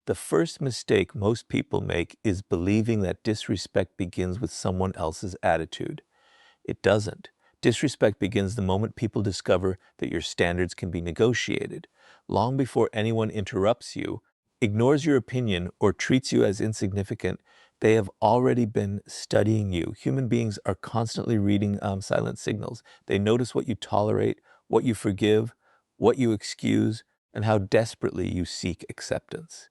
The first mistake most people make is believing that disrespect begins with someone else's attitude. It doesn't. Disrespect begins the moment people discover that your standards can be negotiated. Long before anyone interrupts you, ignores your opinion, or treats you as insignificant, they have already been studying you. Human beings are constantly reading silent signals. They notice what you tolerate, what you forgive, what you excuse, and how desperately you seek acceptance.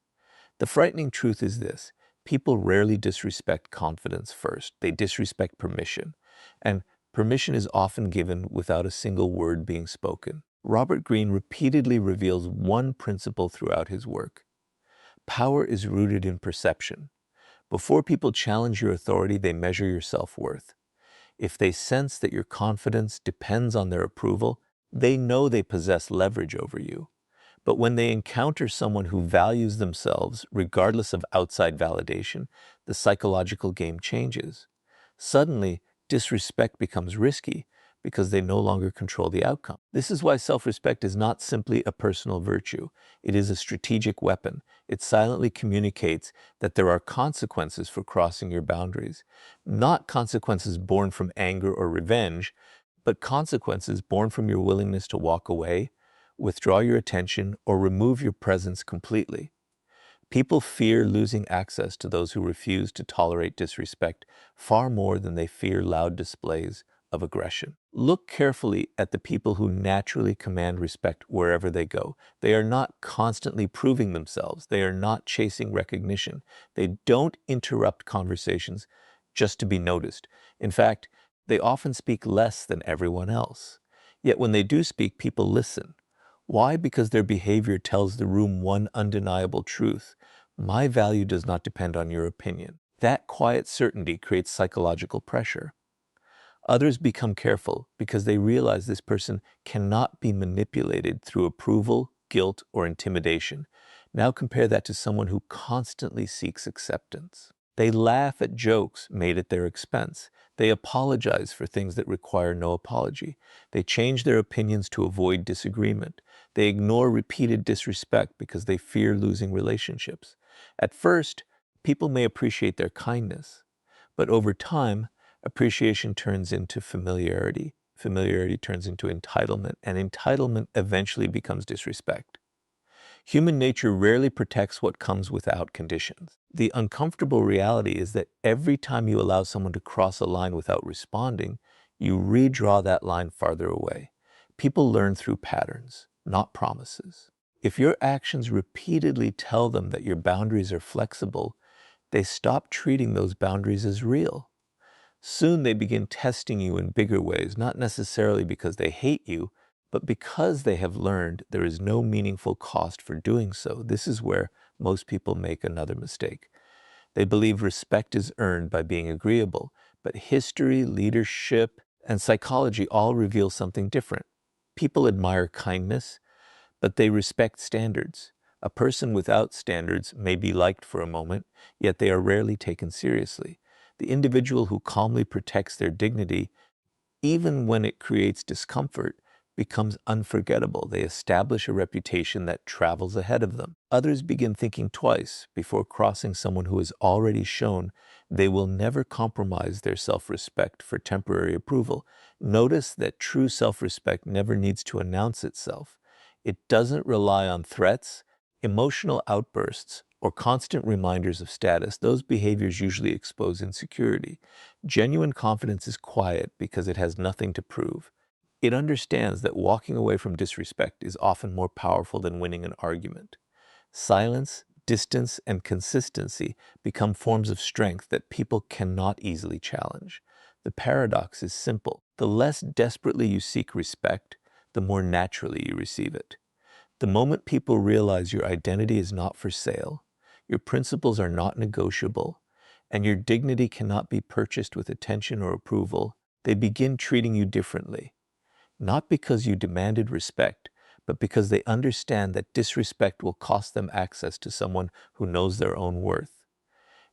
The frightening truth is this: people rarely disrespect confidence first. They disrespect permission. And permission is often given without a single word being spoken. Robert Greene repeatedly reveals one principle throughout his work. Power is rooted in perception. Before people challenge your authority, they measure your self-worth. If they sense that your confidence depends on their approval, they know they possess leverage over you. But when they encounter someone who values themselves, regardless of outside validation, the psychological game changes. Suddenly, disrespect becomes risky because they no longer control the outcome. This is why self-respect is not simply a personal virtue. It is a strategic weapon. It silently communicates that there are consequences for crossing your boundaries. Not consequences born from anger or revenge, but consequences born from your willingness to walk away, withdraw your attention, or remove your presence completely. People fear losing access to those who refuse to tolerate disrespect far more than they fear loud displays of aggression. Look carefully at the people who naturally command respect wherever they go. They are not constantly proving themselves. They are not chasing recognition. They don't interrupt conversations just to be noticed. In fact, they often speak less than everyone else. Yet when they do speak, people listen. Why? Because their behavior tells the room one undeniable truth: my value does not depend on your opinion. That quiet certainty creates psychological pressure. Others become careful because they realize this person cannot be manipulated through approval, guilt, or intimidation. Now compare that to someone who constantly seeks acceptance. They laugh at jokes made at their expense. They apologize for things that require no apology. They change their opinions to avoid disagreement. They ignore repeated disrespect because they fear losing relationships. At first, people may appreciate their kindness, but over time, appreciation turns into familiarity. Familiarity turns into entitlement, and entitlement eventually becomes disrespect. Human nature rarely protects what comes without conditions. The uncomfortable reality is that every time you allow someone to cross a line without responding, you redraw that line farther away. People learn through patterns, not promises. If your actions repeatedly tell them that your boundaries are flexible, they stop treating those boundaries as real. Soon they begin testing you in bigger ways, not necessarily because they hate you, but because they have learned there is no meaningful cost for doing so. This is where most people make another mistake. They believe respect is earned by being agreeable, but history, leadership, and psychology all reveal something different. People admire kindness, but they respect standards. A person without standards may be liked for a moment, yet they are rarely taken seriously. The individual who calmly protects their dignity, even when it creates discomfort, becomes unforgettable. They establish a reputation that travels ahead of them. Others begin thinking twice before crossing someone who has already shown they will never compromise their self-respect for temporary approval. Notice that true self-respect never needs to announce itself. It doesn't rely on threats, emotional outbursts, or constant reminders of status. Those behaviors usually expose insecurity. Genuine confidence is quiet because it has nothing to prove. It understands that walking away from disrespect is often more powerful than winning an argument. Silence, distance, and consistency become forms of strength that people cannot easily challenge. The paradox is simple. The less desperately you seek respect, the more naturally you receive it. The moment people realize your identity is not for sale, your principles are not negotiable, and your dignity cannot be purchased with attention or approval, they begin treating you differently. Not because you demanded respect, but because they understand that disrespect will cost them access to someone who knows their own worth.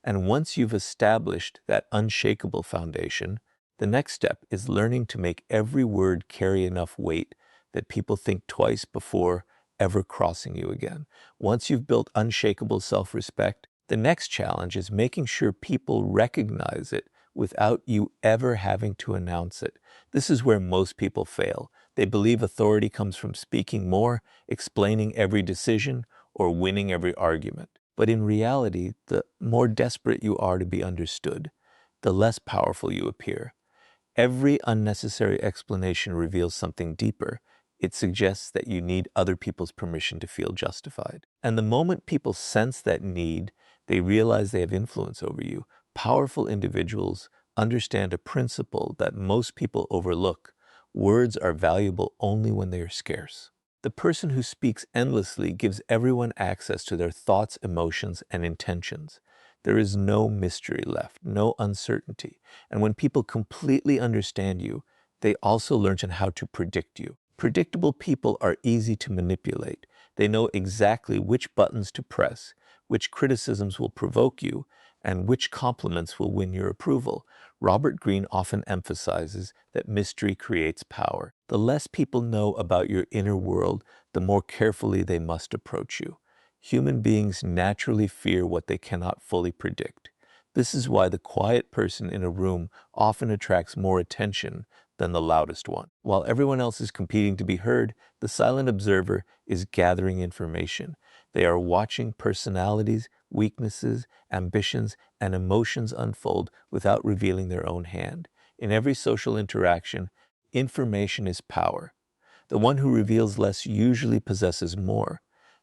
And once you've established that unshakable foundation, the next step is learning to make every word carry enough weight that people think twice before ever crossing you again. Once you've built unshakable self-respect, the next challenge is making sure people recognize it without you ever having to announce it. This is where most people fail. They believe authority comes from speaking more, explaining every decision, or winning every argument. But in reality, the more desperate you are to be understood, the less powerful you appear. Every unnecessary explanation reveals something deeper. It suggests that you need other people's permission to feel justified. And the moment people sense that need, they realize they have influence over you. Powerful individuals understand a principle that most people overlook. Words are valuable only when they are scarce. The person who speaks endlessly gives everyone access to their thoughts, emotions, and intentions. There is no mystery left, no uncertainty. And when people completely understand you, they also learn how to predict you. Predictable people are easy to manipulate. They know exactly which buttons to press, which criticisms will provoke you, and which compliments will win your approval. Robert Greene often emphasizes that mystery creates power. The less people know about your inner world, the more carefully they must approach you. Human beings naturally fear what they cannot fully predict. This is why the quiet person in a room often attracts more attention than the loudest one. While everyone else is competing to be heard, the silent observer is gathering information. They are watching personalities, weaknesses, ambitions, and emotions unfold without revealing their own hand. In every social interaction, information is power. The one who reveals less usually possesses more.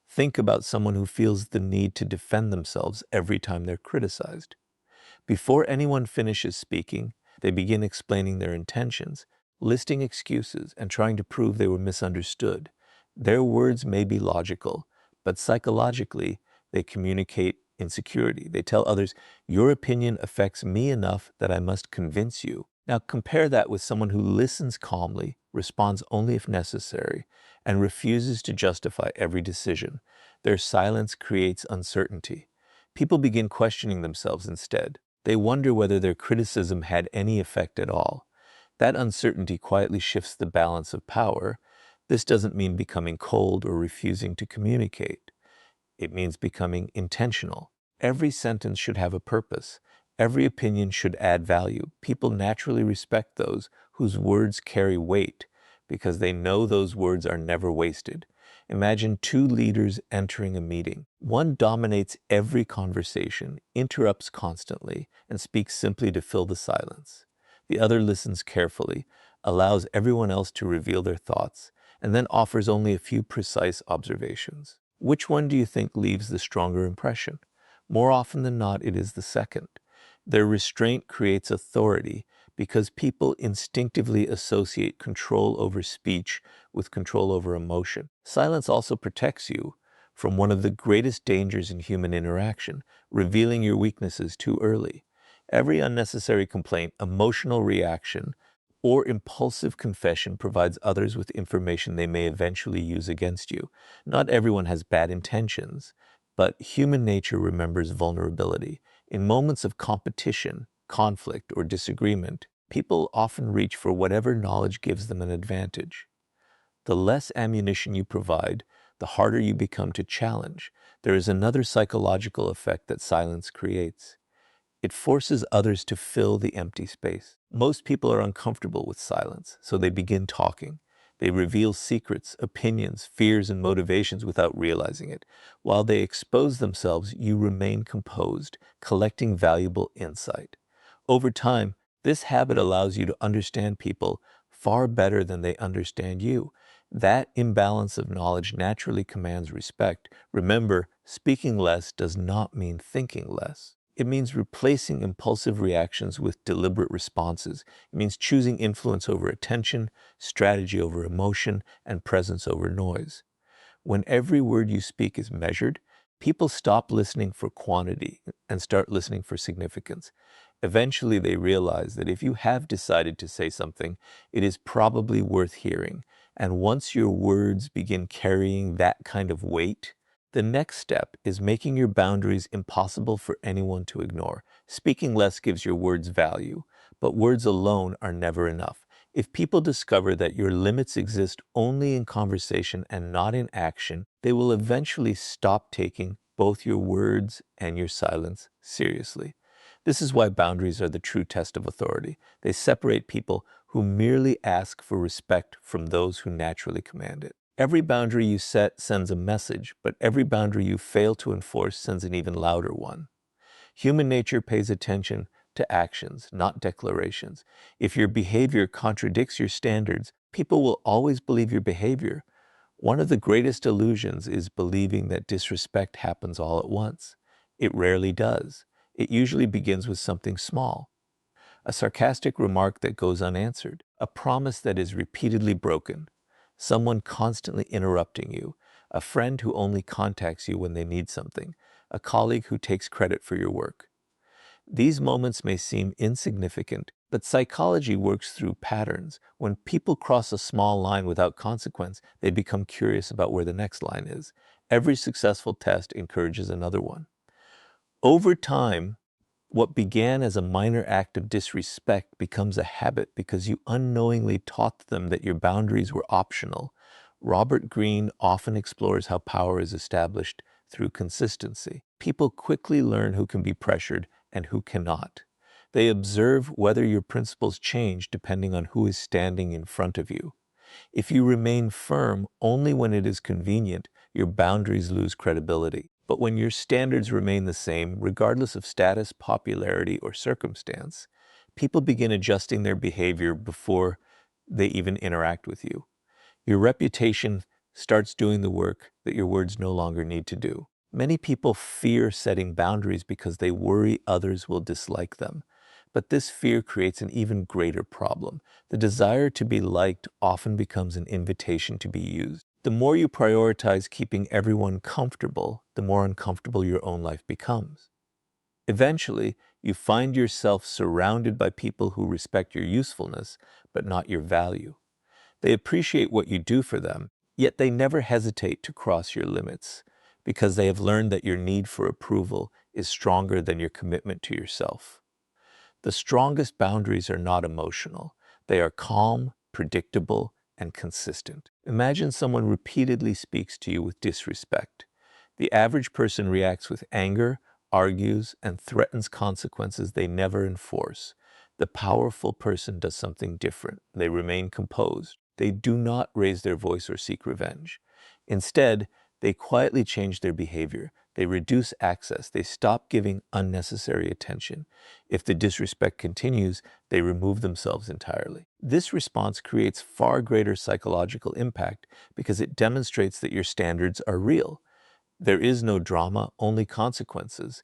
Think about someone who feels the need to defend themselves every time they're criticized. Before anyone finishes speaking, they begin explaining their intentions, listing excuses, and trying to prove they were misunderstood. Their words may be logical, but psychologically, they communicate insecurity. They tell others, your opinion affects me enough that I must convince you. Now compare that with someone who listens calmly, responds only if necessary, and refuses to justify every decision. Their silence creates uncertainty. People begin questioning themselves instead. They wonder whether their criticism had any effect at all. That uncertainty quietly shifts the balance of power. This doesn't mean becoming cold or refusing to communicate. It means becoming intentional. Every sentence should have a purpose. Every opinion should add value. People naturally respect those whose words carry weight because they know those words are never wasted. Imagine two leaders entering a meeting. One dominates every conversation, interrupts constantly, and speaks simply to fill the silence. The other listens carefully, allows everyone else to reveal their thoughts, and then offers only a few precise observations. Which one do you think leaves the stronger impression? More often than not, it is the second. Their restraint creates authority because people instinctively associate control over speech with control over emotion. Silence also protects you from one of the greatest dangers in human interaction, revealing your weaknesses too early. Every unnecessary complaint, emotional reaction, or impulsive confession provides others with information they may eventually use against you. Not everyone has bad intentions, but human nature remembers vulnerability. In moments of competition, conflict, or disagreement, people often reach for whatever knowledge gives them an advantage. The less ammunition you provide, the harder you become to challenge. There is another psychological effect that silence creates. It forces others to fill the empty space. Most people are uncomfortable with silence, so they begin talking. They reveal secrets, opinions, fears, and motivations without realizing it. While they expose themselves, you remain composed, collecting valuable insight. Over time, this habit allows you to understand people far better than they understand you. That imbalance of knowledge naturally commands respect. Remember, speaking less does not mean thinking less. It means replacing impulsive reactions with deliberate responses. It means choosing influence over attention, strategy over emotion, and presence over noise. When every word you speak is measured, people stop listening for quantity and start listening for significance. Eventually, they realize that if you have decided to say something, it is probably worth hearing. And once your words begin carrying that kind of weight, the next step is making your boundaries impossible for anyone to ignore. Speaking less gives your words value, but words alone are never enough. If people discover that your limits exist only in conversation and not in action, they will eventually stop taking both your words and your silence seriously. This is why boundaries are the true test of authority. They separate people who merely ask for respect from those who naturally command it. Every boundary you set sends a message, but every boundary you fail to enforce sends an even louder one. Human nature pays attention to actions, not declarations. If your behavior contradicts your standards, people will always believe your behavior. One of the greatest illusions is believing that disrespect happens all at once. It rarely does. It usually begins with something small. A sarcastic remark that goes unanswered, a promise that is repeatedly broken, someone constantly interrupting you, a friend who only contacts you when they need something, a colleague who takes credit for your work. These moments may seem insignificant, but psychology works through patterns. When people cross a small line without consequence, they become curious about where the next line is. Every successful test encourages another one. Over time, what began as a minor act of disrespect becomes a habit because you unknowingly taught them that your boundaries were optional. Robert Greene often explores how power is established through consistency. People quickly learn who can be pressured and who cannot. They observe whether your principles change depending on who is standing in front of you. If you remain firm only when it is convenient, your boundaries lose credibility. But when your standards remain the same, regardless of status, popularity, or circumstance, people begin adjusting their behavior before they even interact with you. Your reputation starts doing the work that your words no longer need to do. Many people fear setting boundaries because they worry others will dislike them. But this fear creates an even greater problem. The desire to be liked often becomes an invitation to be used. The more you prioritize keeping everyone comfortable, the more uncomfortable your own life becomes. Eventually, you find yourself surrounded by people who respect your usefulness, but not your value. They appreciate what you do for them, yet they never hesitate to cross your limits because they have learned that your need for approval is stronger than your commitment to yourself. The strongest boundaries are not emotional. They are calm, predictable, and consistent. Imagine someone repeatedly speaks to you with disrespect. The average person reacts with anger, argues, and threatens consequences they never enforce. The powerful person does something different. They remain composed. They do not raise their voice or seek revenge. Instead, they quietly change their behavior. They reduce access. They stop giving unnecessary attention. If the disrespect continues, they remove themselves entirely. This response creates far greater psychological impact because it demonstrates that your standards are real. There is no drama, only consequences.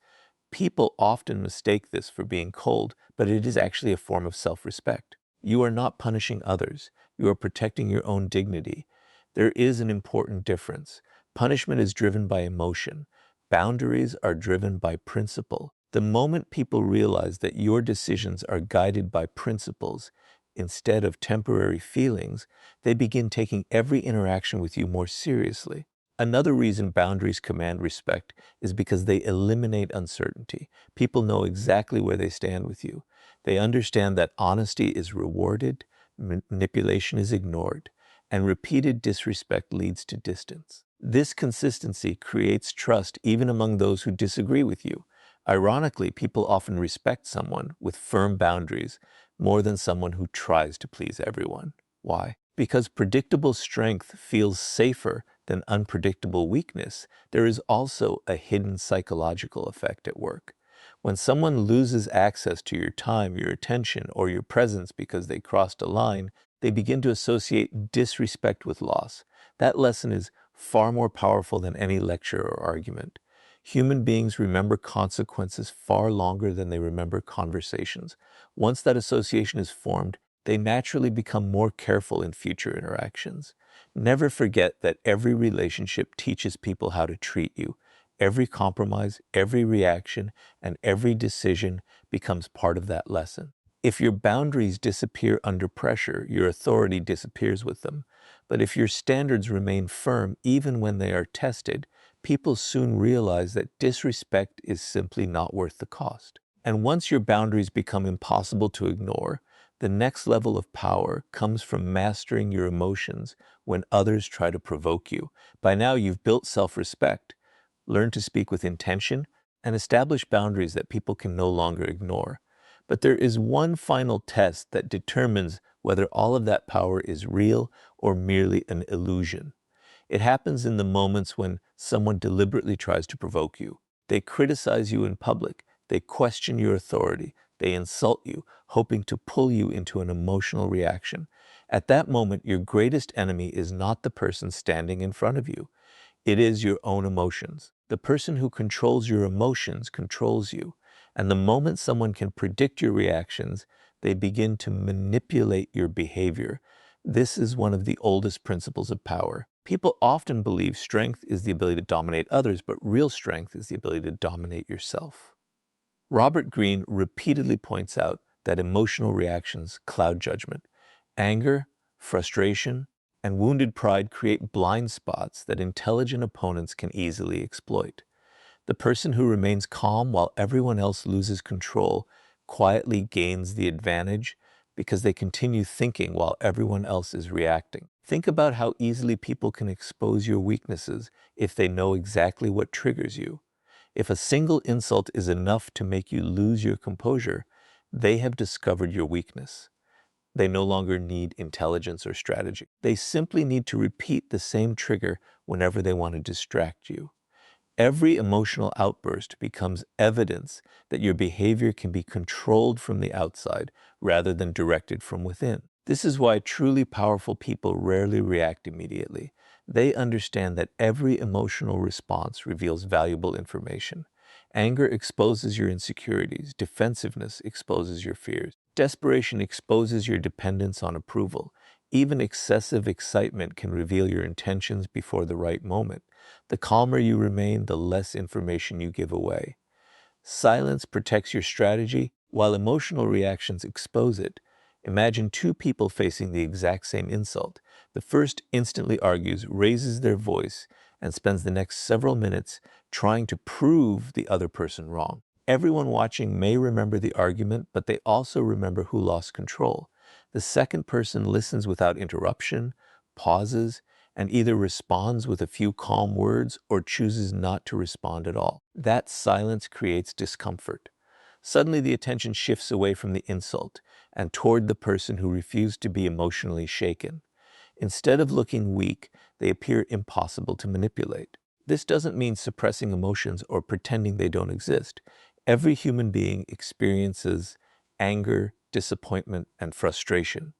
People often mistake this for being cold, but it is actually a form of self-respect. You are not punishing others. You are protecting your own dignity. There is an important difference. Punishment is driven by emotion. Boundaries are driven by principle. The moment people realize that your decisions are guided by principles instead of temporary feelings, they begin taking every interaction with you more seriously. Another reason boundaries command respect is because they eliminate uncertainty. People know exactly where they stand with you. They understand that honesty is rewarded, manipulation is ignored, and repeated disrespect leads to distance. This consistency creates trust even among those who disagree with you. Ironically, people often respect someone with firm boundaries more than someone who tries to please everyone. Why? Because predictable strength feels safer than unpredictable weakness. There is also a hidden psychological effect at work. When someone loses access to your time, your attention, or your presence because they crossed a line, they begin to associate disrespect with loss. That lesson is far more powerful than any lecture or argument. Human beings remember consequences far longer than they remember conversations. Once that association is formed, they naturally become more careful in future interactions. Never forget that every relationship teaches people how to treat you. Every compromise, every reaction, and every decision becomes part of that lesson. If your boundaries disappear under pressure, your authority disappears with them. But if your standards remain firm even when they are tested, people soon realize that disrespect is simply not worth the cost. And once your boundaries become impossible to ignore, The next level of power comes from mastering your emotions when others try to provoke you. By now, you've built self-respect, learned to speak with intention, and establish boundaries that people can no longer ignore. But there is one final test that determines whether all of that power is real or merely an illusion. It happens in the moments when someone deliberately tries to provoke you. They criticize you in public. They question your authority. They insult you, hoping to pull you into an emotional reaction. At that moment, your greatest enemy is not the person standing in front of you. It is your own emotions. The person who controls your emotions controls you. And the moment someone can predict your reactions, they begin to manipulate your behavior. This is one of the oldest principles of power. People often believe strength is the ability to dominate others, but real strength is the ability to dominate yourself. Robert Greene repeatedly points out that emotional reactions cloud judgment. Anger, frustration, and wounded pride create blind spots that intelligent opponents can easily exploit. The person who remains calm while everyone else loses control quietly gains the advantage because they continue thinking while everyone else is reacting. Think about how easily people can expose your weaknesses if they know exactly what triggers you. If a single insult is enough to make you lose your composure, they have discovered your weakness. They no longer need intelligence or strategy. They simply need to repeat the same trigger whenever they want to distract you. Every emotional outburst becomes evidence that your behavior can be controlled from the outside rather than directed from within. This is why truly powerful people rarely react immediately. They understand that every emotional response reveals valuable information. Anger exposes your insecurities. Defensiveness exposes your fears. Desperation exposes your dependence on approval. Even excessive excitement can reveal your intentions before the right moment. The calmer you remain, the less information you give away. Silence protects your strategy, while emotional reactions expose it. Imagine two people facing the exact same insult. The first instantly argues, raises their voice, and spends the next several minutes trying to prove the other person wrong. Everyone watching may remember the argument, but they also remember who lost control. The second person listens without interruption, pauses, and either responds with a few calm words or chooses not to respond at all. That silence creates discomfort. Suddenly the attention shifts away from the insult and toward the person who refused to be emotionally shaken. Instead of looking weak, they appear impossible to manipulate. This doesn't mean suppressing emotions or pretending they don't exist. Every human being experiences anger, disappointment, and frustration.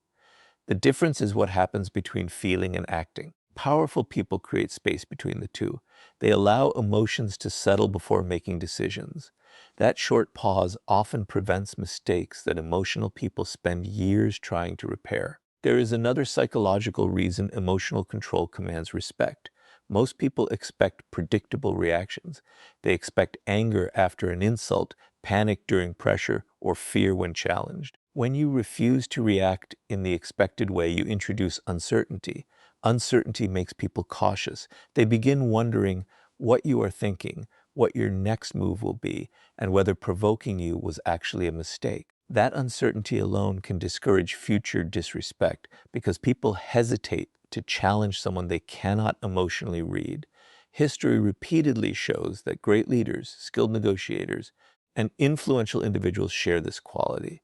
The difference is what happens between feeling and acting. Powerful people create space between the two. They allow emotions to settle before making decisions. That short pause often prevents mistakes that emotional people spend years trying to repair. There is another psychological reason emotional control commands respect. Most people expect predictable reactions. They expect anger after an insult, panic during pressure, or fear when challenged. When you refuse to react in the expected way, you introduce uncertainty. Uncertainty makes people cautious. They begin wondering what you are thinking, what your next move will be, and whether provoking you was actually a mistake. That uncertainty alone can discourage future disrespect because people hesitate to challenge someone they cannot emotionally read. History repeatedly shows that great leaders, skilled negotiators, and influential individuals share this quality.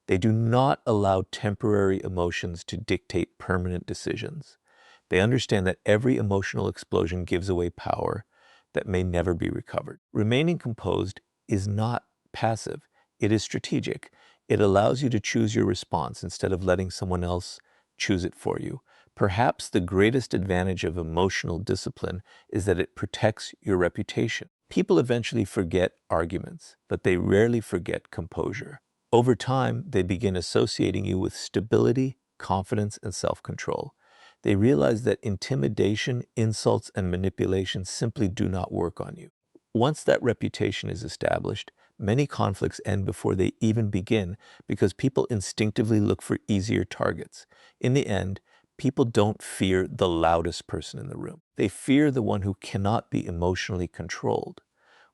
They do not allow temporary emotions to dictate permanent decisions. They understand that every emotional explosion gives away power that may never be recovered. Remaining composed is not passive, it is strategic. It allows you to choose your response instead of letting someone else choose it for you. Perhaps the greatest advantage of emotional discipline is that it protects your reputation. People eventually forget arguments, but they rarely forget composure. Over time, they begin associating you with stability, confidence, and self-control. They realize that intimidation, insults, and manipulation simply do not work on you. Once that reputation is established, many conflicts end before they even begin because people instinctively look for easier targets. In the end, people don't fear the loudest person in the room. They fear the one who cannot be emotionally controlled.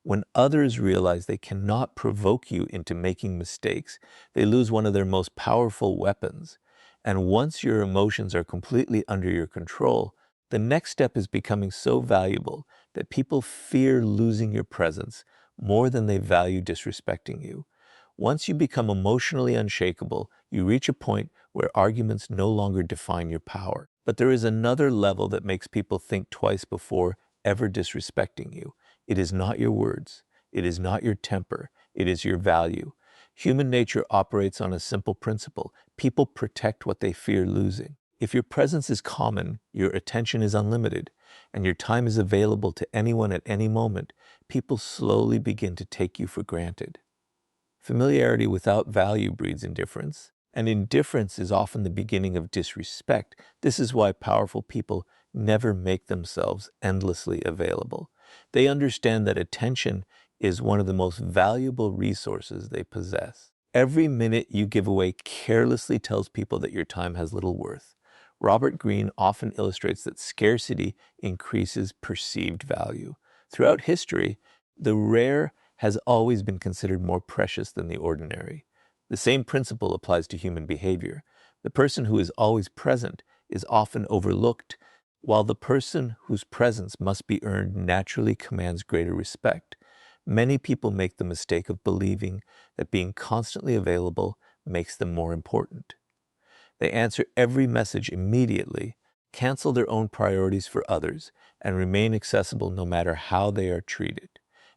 When others realize they cannot provoke you into making mistakes, they lose one of their most powerful weapons. And once your emotions are completely under your control, the next step is becoming so valuable that people fear losing your presence more than they value disrespecting you. Once you become emotionally unshakable, you reach a point where arguments no longer define your power. But there is another level that makes people think twice before ever disrespecting you. It is not your words. It is not your temper. It is your value. Human nature operates on a simple principle. People protect what they fear losing. If your presence is common, your attention is unlimited, and your time is available to anyone at any moment, people slowly begin to take you for granted. Familiarity without value breeds indifference, and indifference is often the beginning of disrespect. This is why powerful people never make themselves endlessly available. They understand that attention is one of the most valuable resources they possess. Every minute you give away carelessly tells people that your time has little worth. Robert Greene often illustrates that scarcity increases perceived value. Throughout history, the rare has always been considered more precious than the ordinary. The same principle applies to human behavior. The person who is always present is often overlooked, while the person whose presence must be earned naturally commands greater respect. Many people make the mistake of believing that being constantly available makes them more important. They answer every message immediately, cancel their own priorities for others, and remain accessible no matter how they are treated.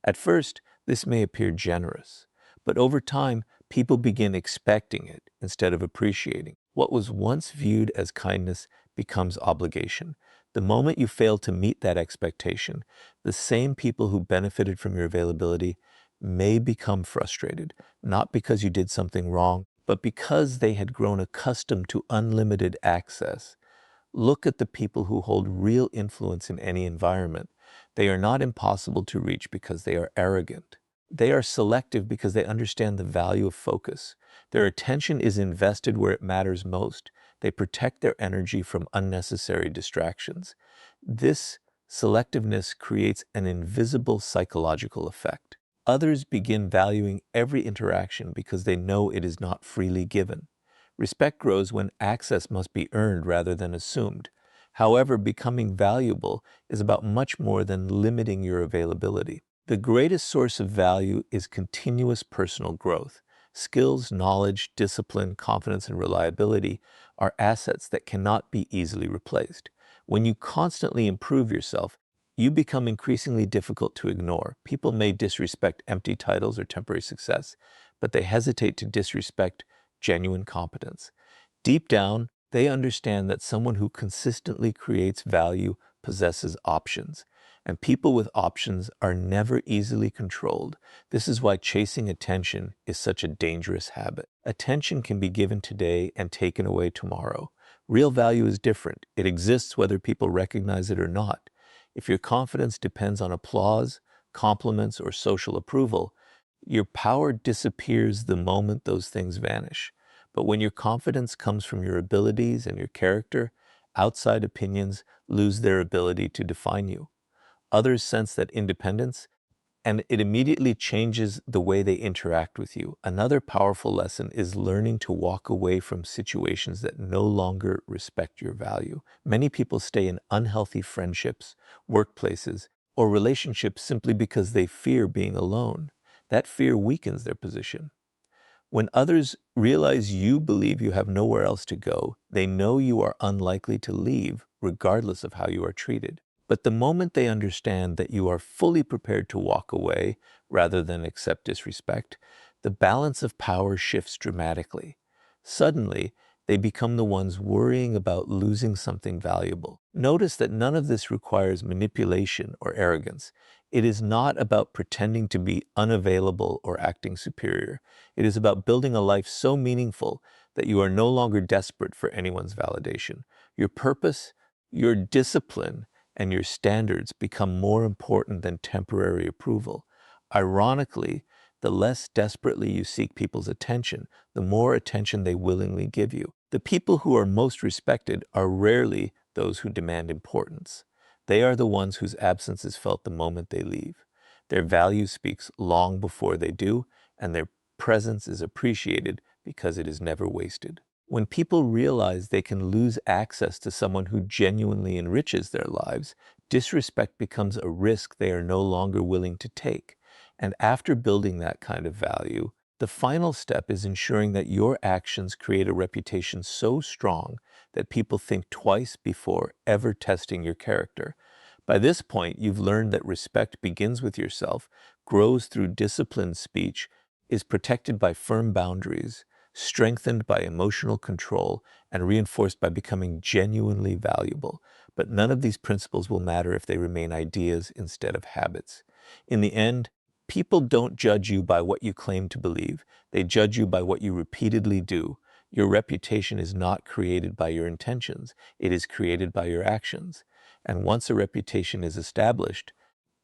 At first, this may appear generous, but over time, people begin expecting it instead of appreciating. What was once viewed as kindness becomes obligation. The moment you fail to meet that expectation, the same people who benefited from your availability may become frustrated, not because you did something wrong, but because they had grown accustomed to unlimited access. Look at the people who hold real influence in any environment. They are not impossible to reach because they are arrogant. They are selective because they understand the value of focus. Their attention is invested where it matters most. They protect their energy from unnecessary distractions. This selectiveness creates an invisible psychological effect. Others begin valuing every interaction because they know it is not freely given. Respect grows when access must be earned rather than assumed. However, becoming valuable is about much more than limiting your availability. The greatest source of value is continuous personal growth. Skills, knowledge, discipline, confidence, and reliability are assets that cannot be easily replaced. When you constantly improve yourself, you become increasingly difficult to ignore. People may disrespect empty titles or temporary success, but they hesitate to disrespect genuine competence. Deep down, they understand that someone who consistently creates value possesses options, and people with options are never easily controlled. This is why chasing attention is such a dangerous habit. Attention can be given today and taken away tomorrow. Real value is different. It exists whether people recognize it or not. If your confidence depends on applause, compliments, or social approval, your power disappears the moment those things vanish. But when your confidence comes from your abilities and your character, outside opinions lose their ability to define you. Others sense that independence, and it immediately changes the way they interact with you. Another powerful lesson is learning to walk away from situations that no longer respect your value. Many people stay in unhealthy friendships, workplaces, or relationships simply because they fear being alone. That fear weakens their position. When others realize you believe you have nowhere else to go, they know you are unlikely to leave, regardless of how you are treated. But the moment they understand that you are fully prepared to walk away rather than accept disrespect, the balance of power shifts dramatically. Suddenly, they become the ones worrying about losing something valuable. Notice that none of this requires manipulation or arrogance. It is not about pretending to be unavailable or acting superior. It is about building a life so meaningful that you are no longer desperate for anyone's validation. Your purpose, your discipline, and your standards become more important than temporary approval. Ironically, the less desperately you seek people's attention, the more attention they willingly give you. The people who are most respected are rarely those who demand importance. They are the ones whose absence is felt the moment they leave. Their value speaks long before they do, and their presence is appreciated because it is never wasted. When people realize they can lose access to someone who genuinely enriches their lives, disrespect becomes a risk they are no longer willing to take. And after building that kind of value, the final step is ensuring that your actions create a reputation so strong that people think twice before ever testing your character. By this point, you've learned that respect begins with yourself, grows through disciplined speech, is protected by firm boundaries, strengthened by emotional control, and reinforced by becoming genuinely valuable. But none of these principles will matter if they remain ideas instead of habits. In the end, people don't judge you by what you claim to believe. They judge you by what you repeatedly do. Your reputation is not created by your intentions. It is created by your actions. And once a reputation is established,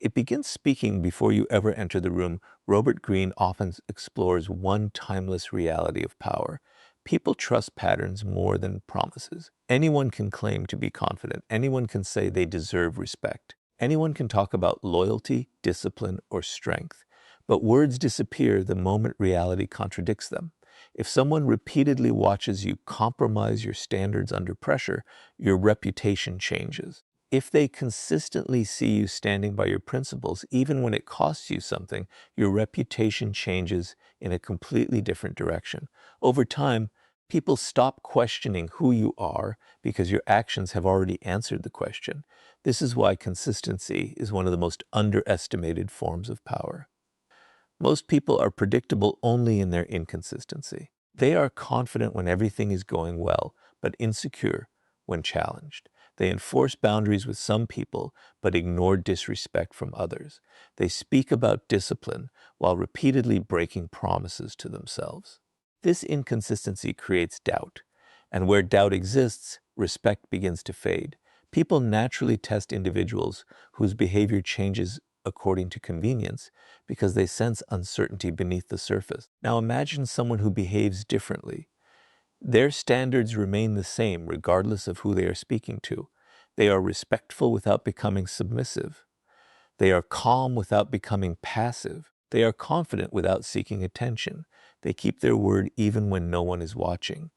it begins speaking before you ever enter the room. Robert Greene often explores one timeless reality of power. People trust patterns more than promises. Anyone can claim to be confident. Anyone can say they deserve respect. Anyone can talk about loyalty, discipline, or strength. But words disappear the moment reality contradicts them. If someone repeatedly watches you compromise your standards under pressure, your reputation changes. If they consistently see you standing by your principles, even when it costs you something, your reputation changes in a completely different direction. Over time, people stop questioning who you are because your actions have already answered the question. This is why consistency is one of the most underestimated forms of power. Most people are predictable only in their inconsistency. They are confident when everything is going well, but insecure when challenged. They enforce boundaries with some people, but ignore disrespect from others. They speak about discipline while repeatedly breaking promises to themselves. This inconsistency creates doubt, and where doubt exists, respect begins to fade. People naturally test individuals whose behavior changes according to convenience because they sense uncertainty beneath the surface. Now imagine someone who behaves differently. Their standards remain the same regardless of who they are speaking to. They are respectful without becoming submissive. They are calm without becoming passive. They are confident without seeking attention. They keep their word even when no one is watching.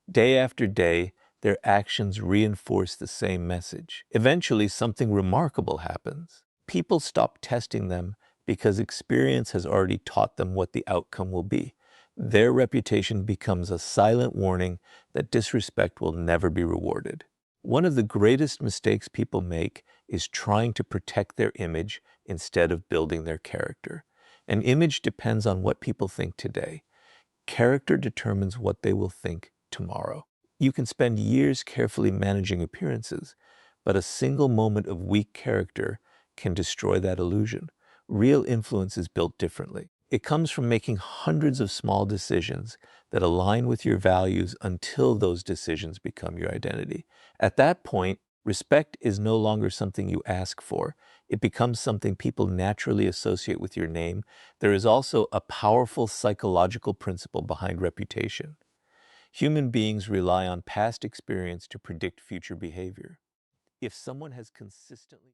Day after day, their actions reinforce the same message. Eventually, something remarkable happens. People stop testing them because experience has already taught them what the outcome will be. Their reputation becomes a silent warning that disrespect will never be rewarded. One of the greatest mistakes people make is trying to protect their image instead of building their character. An image depends on what people think today. Character determines what they will think tomorrow. You can spend years carefully managing appearances, but a single moment of weak character can destroy that illusion. Real influence is built differently. It comes from making hundreds of small decisions that align with your values until those decisions become your identity. At that point, respect is no longer something you ask for. It becomes something people naturally associate with your name. There is also a powerful psychological principle behind reputation. Human beings rely on past experience to predict future behavior. If someone has consistently